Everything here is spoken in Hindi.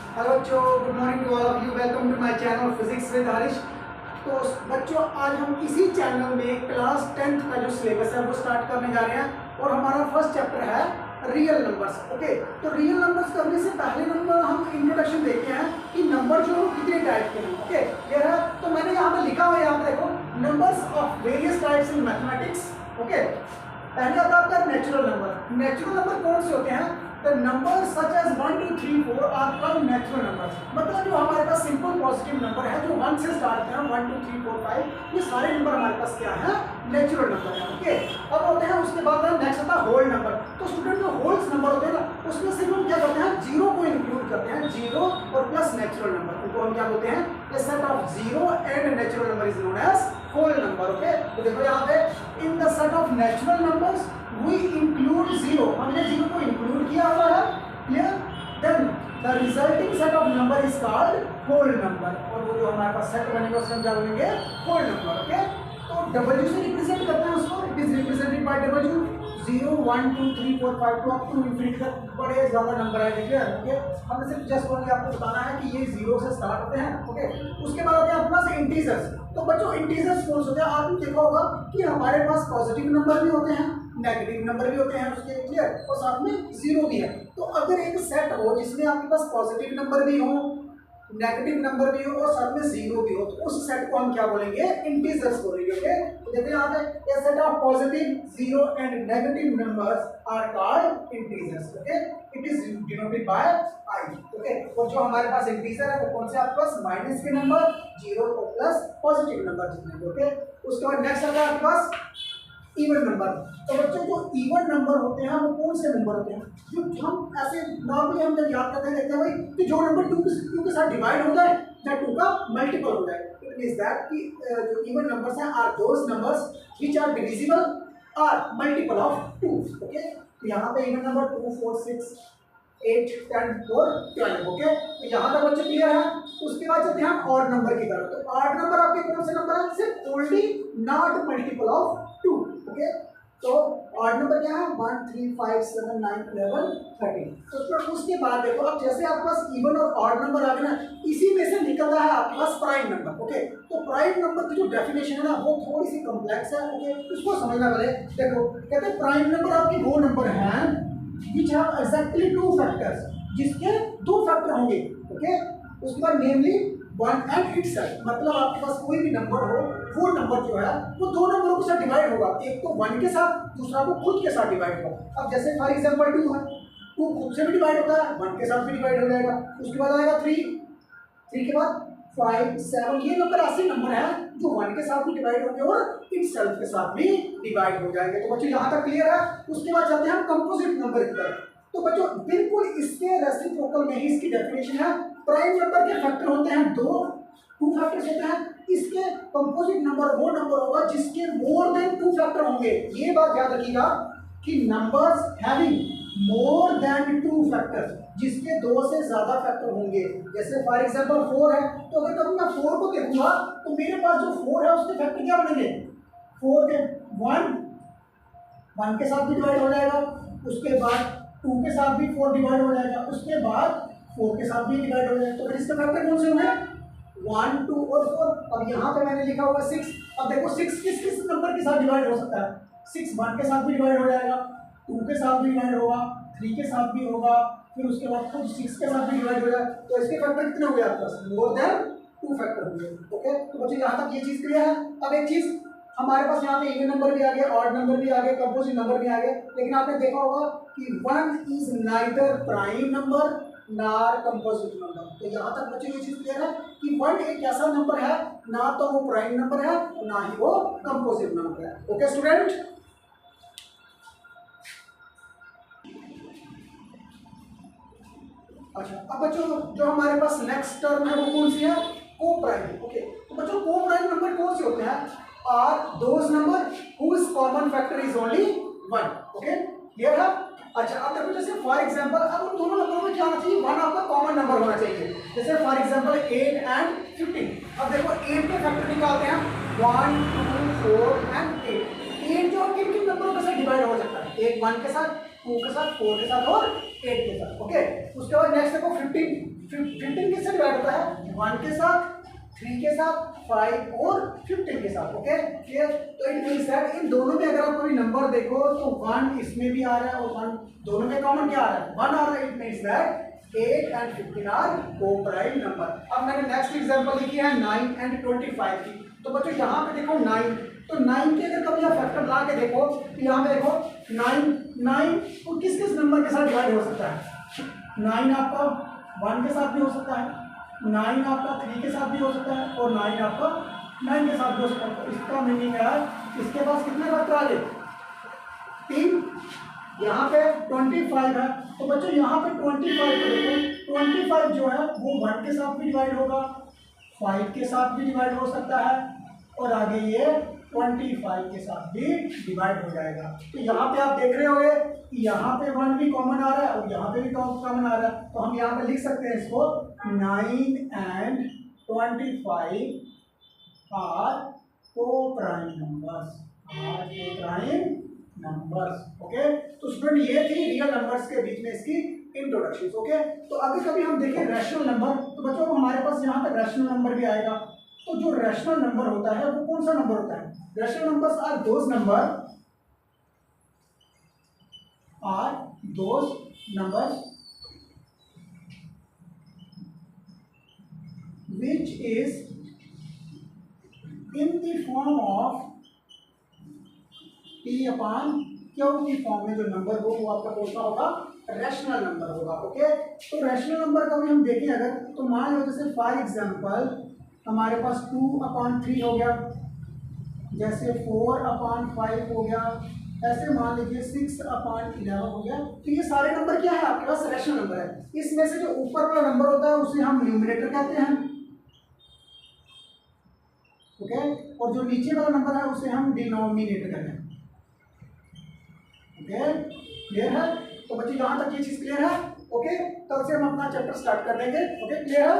हेलो बच्चों, good morning to all of you. Welcome to my channel physics with Harish. तो बच्चों, आज हम इसी चैनल में क्लास 10th का जो सिलेबस है वो स्टार्ट करने जा रहे हैं और हमारा फर्स्ट चैप्टर है रियल नंबर्स। ओके, तो रियल नंबर्स करने से पहले नंबर हम इंट्रोडक्शन देखते हैं कि नंबर जो कितने टाइप के हैं। ओके, ये है। तो मैंने यहाँ पे लिखा हुआ है, यहाँ पे देखो, numbers of various types in mathematics. Okay, पहले आता है आपका नेचुरल नंबर। नेचुरल नंबर कौन से होते हैं? The numbers such as 1, 2, 3, 4 are called natural numbers। मतलब जो हमारे पास सिंपल पॉजिटिव नंबर है जो 1 से स्टार्ट होते हैं, 1, 2, 3, 4, 5, ये सारे नंबर हमारे पास क्या है? नेचुरल नंबर है। ओके, अब होते हैं उसके बाद नेक्स्ट आता है होल नंबर। तो स्टूडेंट जो होल्स नंबर होते हैं ना, उसमें सिर्फ हम क्या करते हैं? जीरो को इंक्लूड करते हैं, जीरो और प्लस नेचुरल नंबर, उनको हम क्या बोलते हैं? A set of zero and natural number is known as whole number। Okay, तो देखो यहाँ पे in the set of natural numbers we include zero, हमने जीरो को इंक्लूड किया हुआ है। Clear? Then the resulting set of number is called whole number, और वो जो हमारे पास सेट बनेगा उसको हम क्या बोलेंगे? Whole number. ओके, तो डब्ल्यू से रिप्रेजेंट करते हैं उसको। It is represented by W. 0, 1, 2, 3, 4, 5 to up to infinity तक बड़े ज्यादा नंबर है। ठीक है? ओके, हमने सिर्फ जस्ट ओनली आपको बताना है कि ये जीरो से स्टार्ट होते हैं। ओके, उसके बाद आते हैं आपके पास इंटीजर्स। तो बच्चों, इंटीजर्स कौन से होते हैं? आपने देखा होगा कि हमारे पास पॉजिटिव नंबर भी होते हैं, नेगेटिव नंबर भी होते हैं उसके। क्लियर? और साथ में जीरो भी है। तो अगर एक सेट हो जिसमें आपके पास पॉजिटिव नंबर भी हो, नेगेटिव नंबर भी हो और साथ में जीरो भी हो, तो उस सेट को हम क्या बोलेंगे? इंटीजर्स बोलेंगे। ओके, तो देखते हैं यहाँ पे, a set of positive, zero and negative numbers are called integers. Okay, it is denoted by I. Okay, और जो हमारे पास इंटीजर है वो कौन से? आपके पास माइनस के नंबर, जीरो और प्लस पॉजिटिव नंबर जितने। ओके, उसके बाद नेक्स्ट आता है आपके पास इवन नंबर। तो बच्चों, जो इवन नंबर होते हैं वो कौन से नंबर होते हैं? जो हम ऐसे नॉर्मली हम जब याद करते हैं, देखते हैं भाई कि जो नंबर 2 के साथ डिवाइड हो जाए या 2 का मल्टीपल हो जाए। इट मींस दैट कि जो इवन नंबर्स हैं are those numbers which are divisible are multiple of 2। Okay, तो यहाँ पे इवन नंबर 2, 4, 6, 8, 10 और 12। ओके, तो यहाँ तक बच्चे क्लियर है। उसके बाद चलते हैं हम ऑड नंबर की तरफ। तो ऑड नंबर आपके कौन से नंबर है? सिर्फ only not multiple of 2। Okay, तो ऑड नंबर क्या है? 1, 3, 5, 7, 9, 11, 13। तो उसके बाद देखो, अब जैसे आपके पास इवन और ऑड नंबर आ गए ना, इसी में से निकलता है आपके पास प्राइम नंबर। ओके, तो प्राइम नंबर की जो डेफिनेशन है ना वो थोड़ी सी कॉम्प्लेक्स है। ओके, उसको समझना पड़े। देखो, कहते हैं प्राइम नंबर आपकी वो नंबर है which have exactly 2 factors, जिसके 2 फैक्टर होंगे। ओके, उसके बाद नेमली 1 एंड इटसेल्फ, मतलब आपके पास कोई भी नंबर हो, वो नंबर जो है वो दो नंबरों के साथ डिवाइड होगा, एक तो 1 के साथ, दूसरा को खुद के साथ डिवाइड होगा। अब जैसे फॉर एग्जांपल 2 है, 2 खुद से भी डिवाइड होता है, 1 के साथ भी डिवाइड हो जाएगा। उसके बाद आएगा 3 के बाद 5, 7, ये नंबर ऐसे नंबर है जो 1 के साथ भी डिवाइड होंगे और इटसेल्फ के साथ भी डिवाइड हो जाएंगे। तो बच्चों, यहाँ तक क्लियर है। उसके बाद चलते हैं हम कंपोजिट नंबर की तरफ। तो बच्चों, बिल्कुल इसके रेसिप्रोकल में ही इसकी डेफिनेशन है। प्राइम नंबर के फैक्टर होते हैं 2 फैक्टर्स होते हैं। इसके कंपोजिट नंबर वो नंबर होगा जिसके मोर देन 2 फैक्टर होंगे। ये बात याद रखिएगा कि numbers having more than 2 factors, जिसके 2 से ज्यादा फैक्टर होंगे। जैसे फॉर एग्जांपल 4 है, तो अगर कभी मैं 4 को देखूंगा तो मेरे पास जो 4 है उसके फैक्टर क्या बनेंगे? 4 के 1 के साथ भी डिवाइड हो जाएगा, उसके बाद 2 के साथ भी 4 डिवाइड हो जाएगा, उसके बाद 4 के साथ भी डिवाइड हो जाएगा। तो फिर इसके फैक्टर कौन से होंगे? 1, 2 और 4। अब यहाँ पे मैंने लिखा हुआ 6। अब देखो 6 किस नंबर के साथ डिवाइड हो सकता है? 6 1 के साथ भी डिवाइड हो जाएगा, 2 के साथ भी डिवाइड होगा, 3 के साथ भी होगा, फिर उसके बाद खुद 6 के साथ भी डिवाइड हो जाएगा। तो इसके फैक्टर कितने हो गए आपके पास? मोर देन 2 फैक्टर हुए। ओके, तो बच्चों, यहाँ तक ये चीज क्लियर है। अब एक चीज, हमारे पास यहाँ पे इवन नंबर भी आ गया, ऑड नंबर भी आ गया, कंपोजिट नंबर भी आ गया, लेकिन आपने देखा होगा कि 1 इज नाइदर प्राइम नंबर नार कंपोजिट नंबर। तो यहाँ तक बच्चों ये चीज क्लियर है कि 1 एक ऐसा नंबर है, ना तो वो प्राइम नंबर है ना ही वो कंपोजिट नंबर है। ओके स्टूडेंट, अच्छा, अब बच्चों जो हमारे पास नेक्स्ट टर्म है वो कौन सी है? को प्राइम। ओके, तो बच्चों को प्राइम नंबर कौन से होते हैं? Are those number whose common factor is only 1। Okay, clear है? अच्छा, अब देखो, जैसे फॉर एग्जांपल, अब उन दोनों नंबरों में क्या होना चाहिए? 1 आपका कॉमन नंबर होना चाहिए। जैसे फॉर एग्जांपल 8 एंड 15। अब देखो 8 के फैक्टर निकालते हैं, 1, 2, 4 एंड 8। 8 जो किन किन नंबरों के साथ डिवाइड हो सकता है? एक 1 के साथ, 2 के साथ, 4 के साथ और 8 के साथ। ओके, उसके बाद नेक्स्ट देखो 15 किससे डिवाइड होता है? 1 के साथ, 3 के साथ, 5 और 15 के साथ। Okay clear? तो इट मींस दैट इन दोनों में अगर आप कोई नंबर देखो तो 1 इसमें भी आ रहा है और 1 दोनों में कॉमन क्या आ रहा है? 1 आ रहा है। It means that 8 and 15 are coprime number. अब मैंने नेक्स्ट एग्जांपल लिखी है 9 एंड 25 की। तो बच्चों यहाँ पे देखो 9, तो 9 के अगर कभी आप फैक्टर ला के देखो तो यहाँ पे देखो 9 तो किस किस नंबर के साथ डिवाइड हो सकता है? 9 आपका 1 के साथ भी हो सकता है, 9 आपका 3 के साथ भी हो सकता है और 9 आपका 9 के साथ भी हो सकता है। तो इसका मीनिंग है इसके पास कितने फैक्टर आ गए? 3। यहाँ पे 25 है, तो बच्चों यहाँ पे 25 को देखो, 25 जो है वो 1 के साथ भी डिवाइड होगा, 5 के साथ भी डिवाइड हो सकता है और आगे ये 25 के साथ भी डिवाइड हो जाएगा। तो यहाँ पे आप देख रहे होंगे कि यहाँ पे 1 भी कॉमन आ रहा है और यहाँ पे भी कॉमन आ रहा है। तो हम यहाँ पे लिख सकते हैं इसको 9 and 25 are coprime numbers. Okay, तो स्टूडेंट ये थी रियल नंबर्स के बीच में इसकी इंट्रोडक्शन। ओके, तो अगर कभी हम देखें रैशनल नंबर, तो बच्चों हमारे पास यहाँ पे रैशनल नंबर भी आएगा। तो जो रैशनल नंबर होता है वो कौन सा नंबर होता है? Rational numbers are those numbers which is in the form of P upon Q की फॉर्म में जो नंबर हो वो आपका कौन सा होगा? रैशनल नंबर होगा। ओके, तो रैशनल नंबर का भी हम देखें अगर, तो मान लो जैसे फॉर एग्जांपल हमारे पास 2/3 हो गया, जैसे 4/5 हो गया, ऐसे मान लीजिए 6/11 हो गया। तो ये सारे नंबर क्या है? आपके पास रैशनल नंबर है। इसमें से जो ऊपर वाला नंबर होता है उसे हम न्यूमरेटर कहते हैं, ओके, और जो नीचे वाला नंबर है उसे हम डिनोमिनेटर कहते हैं। ओके क्लियर है? तो बच्चे यहाँ तक ये चीज क्लियर है? ओके, कल से हम अपना चैप्टर स्टार्ट कर देंगे। ओके क्लियर है?